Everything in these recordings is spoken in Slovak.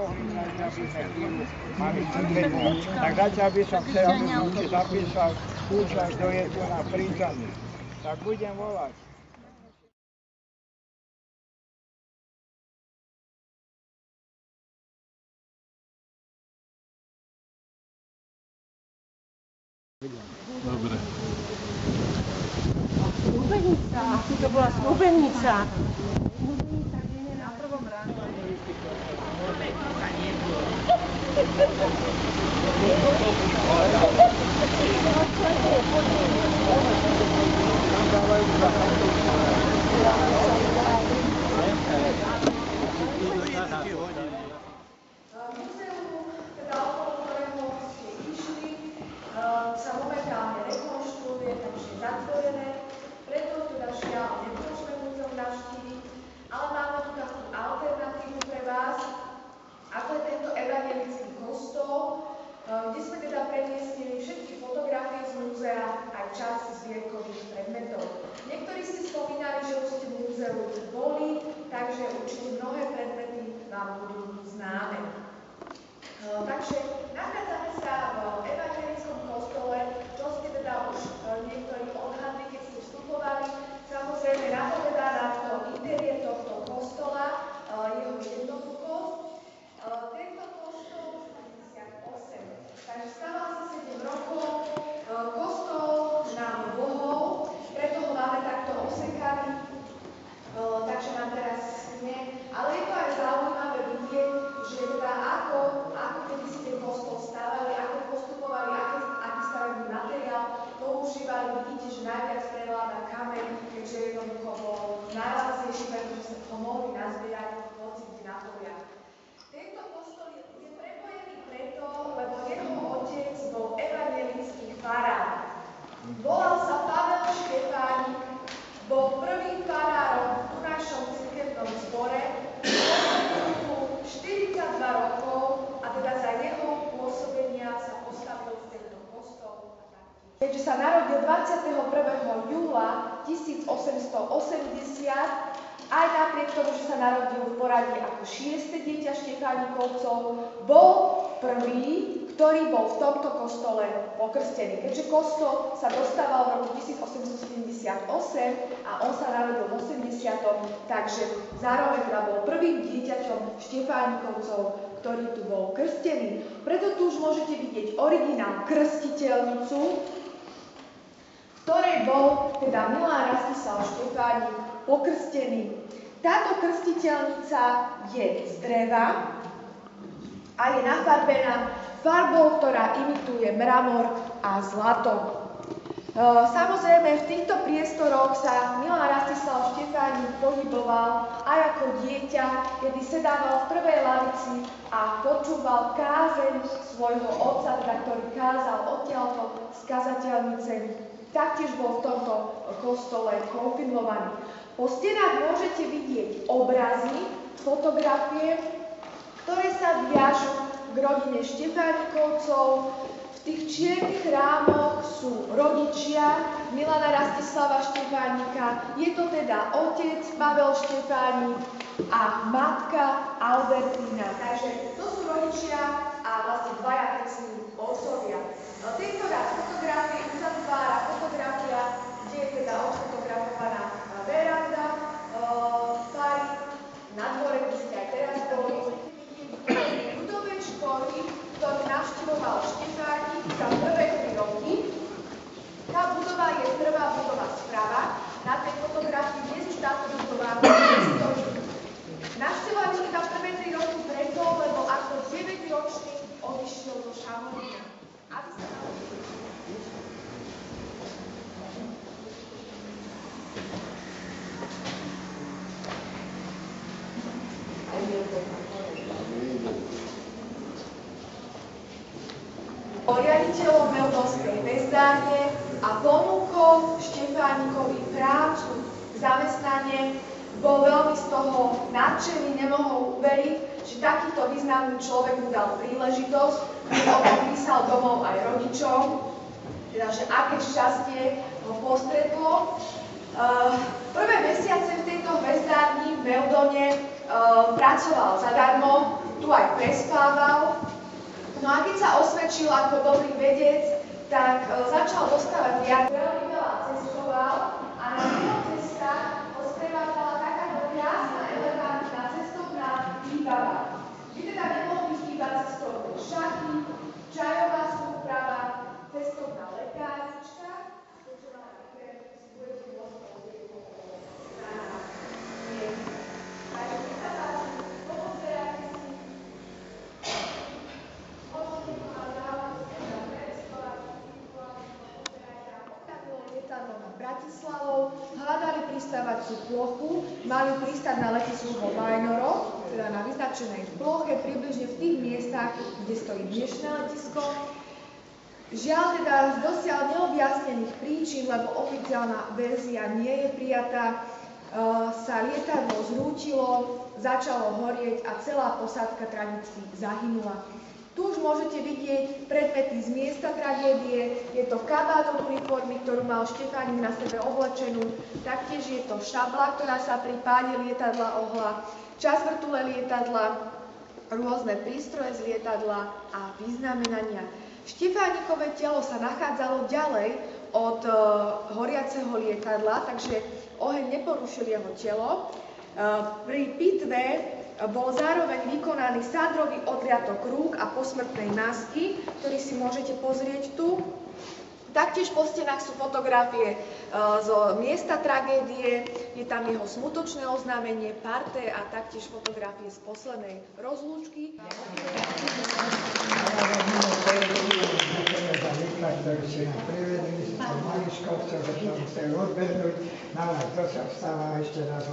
pohli, aby sme chvíľu mali čudlenú. Tak zatiaľ by som chcel, aby som si zapísal účasť do jednu na prítomných. Tak budem volať. Dobre. Snúbenica, to bola snúbenica. Snúbenica vieme na prvom ráne. Sa momentálne rekonštruuje, takže je zatvorené, preto teda žiaľ nemôžeme múzeum navštíviť, ale máme tu takú alternatívu pre vás, ako je tento evangelický kostol, kde sme teda premiestnili všetky fotografie z múzea aj časti zbierkových predmetov. Niektorí ste spomínali, že už ste v múzeu boli, takže určite mnohé predmety vám budú známe. Takže nachádzame sa v evangelickom kostole, čo ste teda už niektorí odhadli, keď ste vstupovali. Samozrejme napovedá nám to interiér tohto kostola, jeho jednoduchosť. Tento kostol 78, takže stával sa 7 rokov, kostol nám bohol, preto ho máme takto osekaný, takže nám teraz nie. Ale je to aj zaujímavé vidieť, že teda ako kedy si ten kostol stávali, ako postupovali, aký stavebný materiál používali. Vidíte, že najviac prevláda kameň, keďže jednoducho bol najlacnejší, pretože sa ho mohli nazbierať hoci kde na poliach. Tento kostol je prepojený preto, lebo jeho otec bol evangelický farár. Volal sa Pavel Štefánik, bol prvým farárom v tunajšom cirkevnom zbore, pôsobil tu 42 rokov a teda za jeho pôsobenia sa postavil tento kostol a taktiež. Keďže sa narodil 21. júla 1880, aj napriek tomu, že sa narodil v poradí ako 6. dieťa Štefánikovcov, bol prvý, ktorý bol v tomto kostole pokrstený. Keďže kostol sa dostával v roku 1878 a on sa narodil v 80., takže zároveň bol prvým dieťaťom Štefánikovcov, ktorý tu bol krstený. Preto tu už môžete vidieť originál krstiteľnicu, v ktorej bol teda Milan Rastislav Štefánik pokrstený. Táto krstiteľnica je z dreva a je nafarbená farbou, ktorá imituje mramor a zlato. Samozrejme, v týchto priestoroch sa Milan Rastislav Štefánik pohyboval aj ako dieťa, kedy sedával v prvej lavici a počúval kázeň svojho otca, teda ktorý kázal odtiaľto z kazateľnice. Taktiež bol v tomto kostole konfirmovaný. Po stenách môžete vidieť obrazy, fotografie, ktoré sa viažú k rodine Štefánikovcov. V tých čiernych rámoch sú rodičia Milana Rastislava Štefánika. Je to teda otec Pavel Štefánik a matka Albertína. Takže to sú rodičia a vlastne dvaja krstní otcovia. Tejto raz fotografie uzatvára fotografia, kde je teda odfotografovaná veranda, fary, na dvore, kde ste aj teraz boli. Budove školy, ktorú navštevoval Štefánik za prvé 3 roky. Tá budova je prvá budova sprava. Na tej fotografii nie sú táto budova stojí. Navštevovali sme tam prvé 3 roky preto, lebo ako 9-ročný odišiel do Šamorína. Aby sa riaditeľom Meldonskej väzdárne a ponúkol Štefánikovi prácu, zamestnanie. Bol veľmi z toho nadšený, nemohol uveriť, že takýto významný človek mu dal príležitosť, že o tom písal domov aj rodičom, teda, že aké šťastie ho postretlo. Prvé mesiace v tejto väzdárni v Meldone pracoval zadarmo, tu aj prespával. No a keď sa osvedčil ako dobrý vedec, tak začal dostávať viac. Veľmi veľa cestoval a na jeho cestách ho sprevádzala takáto krásna, elegantná cestovná výbava. Vy teda nemohli chýbať cestovné šaty, čajová súprava, cestovná lekárnička, Bratislavou, hľadali pristávaciu plochu, mali pristať na letisku vo Vajnoroch, teda na vyznačenej ploche, približne v tých miestach, kde stojí dnešné letisko. Žiaľ teda z dosiaľ neobjasnených príčin, lebo oficiálna verzia nie je prijatá, sa lietadlo zrútilo, začalo horieť a celá posádka tragicky zahynula. Tu už môžete vidieť predmety z miesta tragédie. Je to kabát od uniformy, ktorú mal Štefánik na sebe oblečenú. Taktiež je to šabla, ktorá sa pri páde lietadla ohla. Čas vrtule lietadla, rôzne prístroje z lietadla a vyznamenania. Štefánikové telo sa nachádzalo ďalej od horiaceho lietadla, takže oheň neporušil jeho telo. Pri pitve bol zároveň vykonaný sádrový odliatok rúk a posmrtnej masky, ktorý si môžete pozrieť tu. Taktiež po stenách sú fotografie zo miesta tragédie, je tam jeho smutočné oznámenie, parté a taktiež fotografie z poslednej rozlúčky. Ktorý si nám privedli, som maličkovcov, že som chcel odbehnúť, no ale to sa vstáva ešte raz.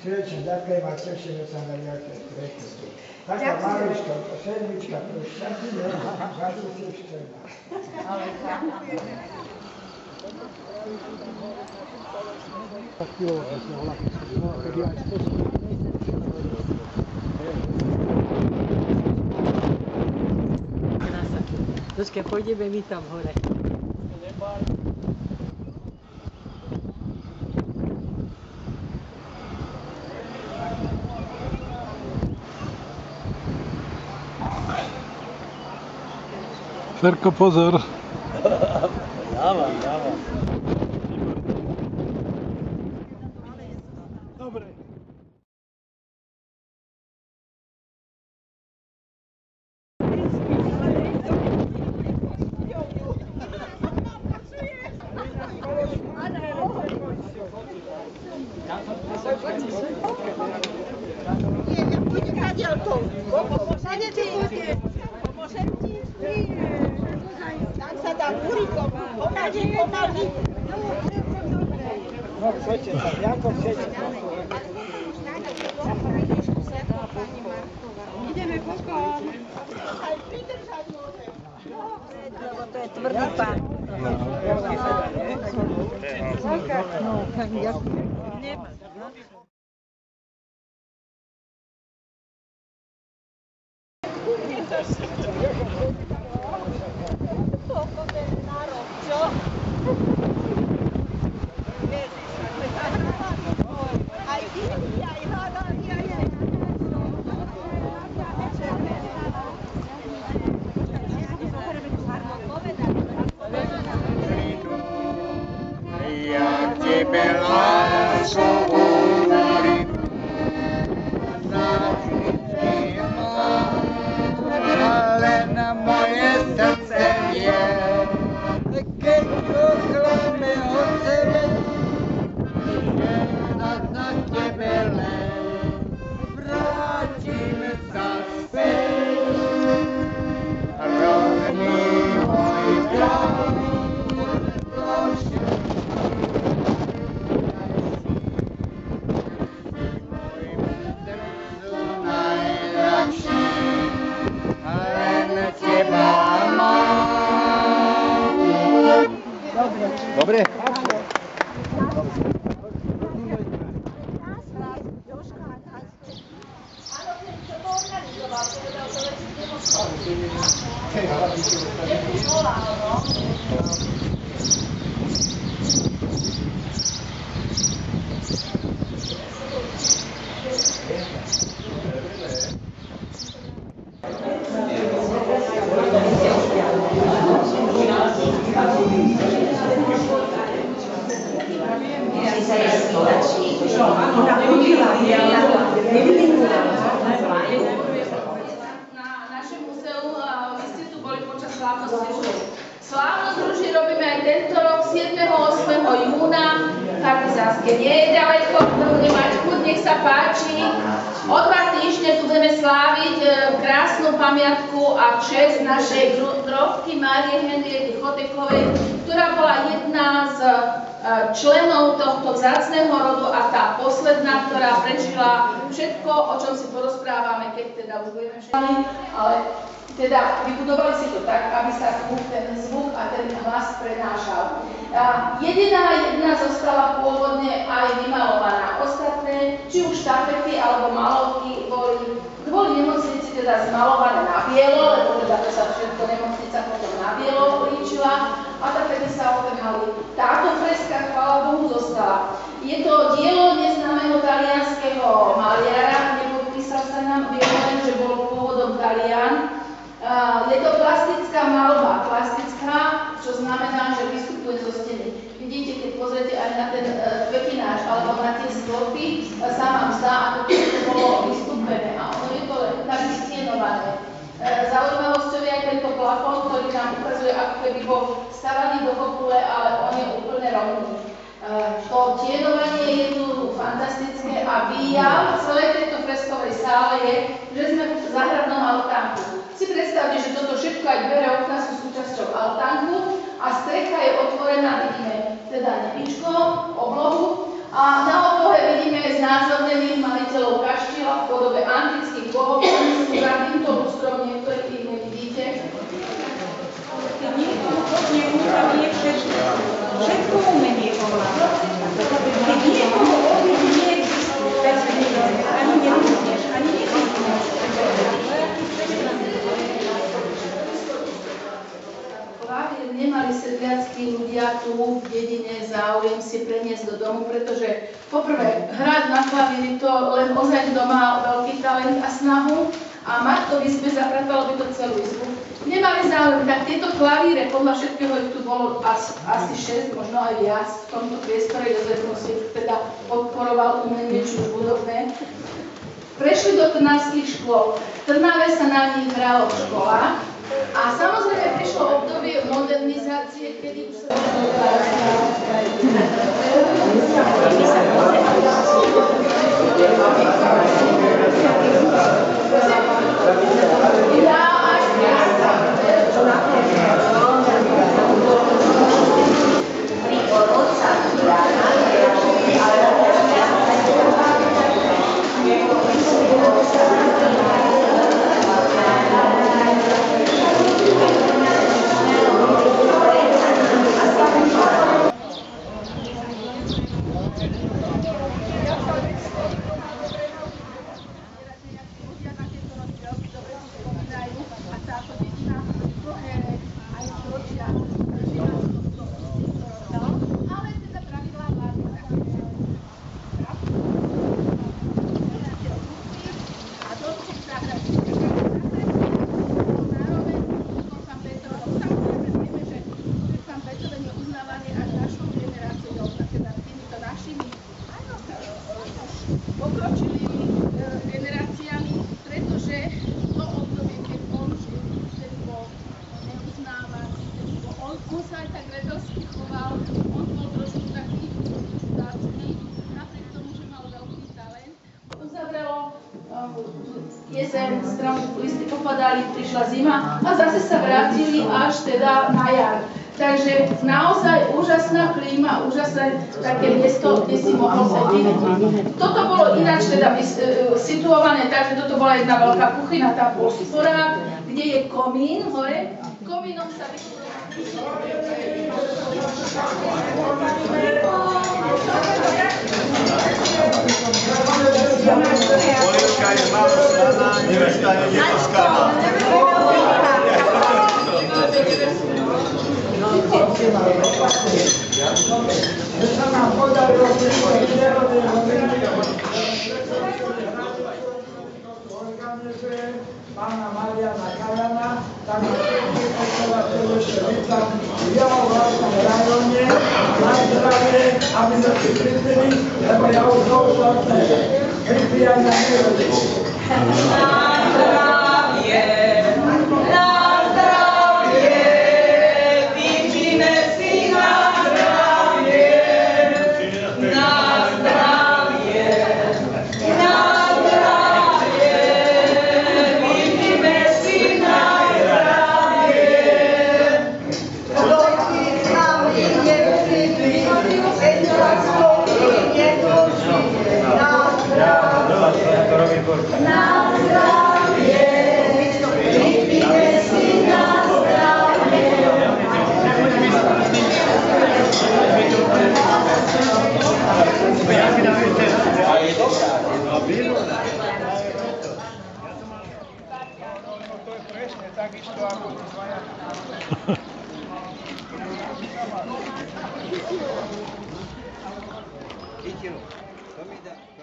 Srdečne ďakujem a tešíme sa na nejaké stretnutie. Taká maličkovca, sedmička plus šťastie, 2014. Ale ďakujeme. Tak kilovatne sme ho ľahko skúšali, keď aj 100. Počkaj, pôjdeme my tam hore. Ferko, pozor. Dávam. Dobre. Tam sa dá kurikom, pomáži. No, chcete sa, ako chcete. Ideme bokom. Aj pridržať môže. Lebo to je tvrdý pán. No, tak ďakujem. Ja tebe lásku hovorím, ale na moje srdce vie, keď poklame od sebe, že na tebe len vrátime sa späť. Rovný môj kraj, Dobre. Thank you. Keď nie je ďaleko, kto bude mať chuť, nech sa páči. O 2 týždne tu budeme sláviť krásnu pamiatku a česť našej grófky Márie Henriety Chotekovej, ktorá bola jedna z členov tohto vzácneho rodu a tá posledná, ktorá prežila všetko, o čom si porozprávame, keď teda už budeme všetci, ale teda vybudovali si to tak, aby sa ten zvuk a ten hlas prenášal. Jedna zostala pôvodne aj vymalovaná. Ostatné, či už tapety alebo malovky, boli nemocnici teda zmalované na bielo, lebo teda to sa všetko nemocnica potom na bielo líčila a tapety sa otrhali. Táto freska, chvála Bohu, zostala. Je to dielo neznámeho talianskeho maliara, nepodpísal sa nám, vieme len, že bol pôvodom Talian. Je to plastická malba, čo znamená, že vystupuje zo steny. Vidíte, keď pozriete aj na ten kvetináč alebo na tie stĺpy, sa vám zdá, ako to bolo vystúpené a ono je to tak vystienované. Zaujímavosťou je aj tento plafón, ktorý nám ukazuje, ako keby bol stavaný do kopule, ale on je úplne rovný. To tienovanie je tu fantastické a výjav celej tejto freskovej sále je, že sme v záhradnom altánku. Si predstavte, že toto všetko aj dvere okna sú súčasťou altánku a strecha je otvorená, vidíme teda nebičko, oblohu a na oblohe vidíme znázornených majiteľov kaštieľa v podobe antických bohov, ktorí sú za týmto lustrom, niektorých ich nevidíte. Keď niekomu chodne upravuje všetko umenie ovláda. Keď niekomu ovláda neexistuje, ani nerozumíš, ani nevidíš. Nemali sedliackí ľudia tu v dedine záujem si preniesť do domu, pretože poprvé hrať na klavíri to len ozaj kto má veľký talent a snahu a mať to v izbe zapratalo by to celú izbu. Nemali záujem, tak tieto klavíre, podľa všetkého ich tu bolo asi 6, možno aj viac v tomto priestore, Jozef Musík teda podporoval umenie, či už budovné. Prešli do trnavských škôl. V Trnave sa na nich hralo v školách. A samozrejme prišlo obdobie modernizácie, kedy už sa... jeseň, listy popadali, prišla zima a zase sa vrátili až teda na jar. Takže naozaj úžasná klíma, úžasné také miesto, kde si mohol sedieť. Toto bolo ináč teda situované tak, že toto bola jedna veľká kuchyna, tam bol sporák, kde je komín hore. Komínom sa Polievka je málo slaná, nevesta je neposkaná. Že sa nám podarilo organizuje pána Mariana Kajana, tak na všetkých obyvateľov ešte vítam v jeho vlastnom rajone, na zdravie, aby sa si pripili, lebo ja už ho vlastne pripijania nerodím. Vypíme si na zdravie, na Víno, ne? To je presne takisto ako tí dvaja. Chytil. To mi dá.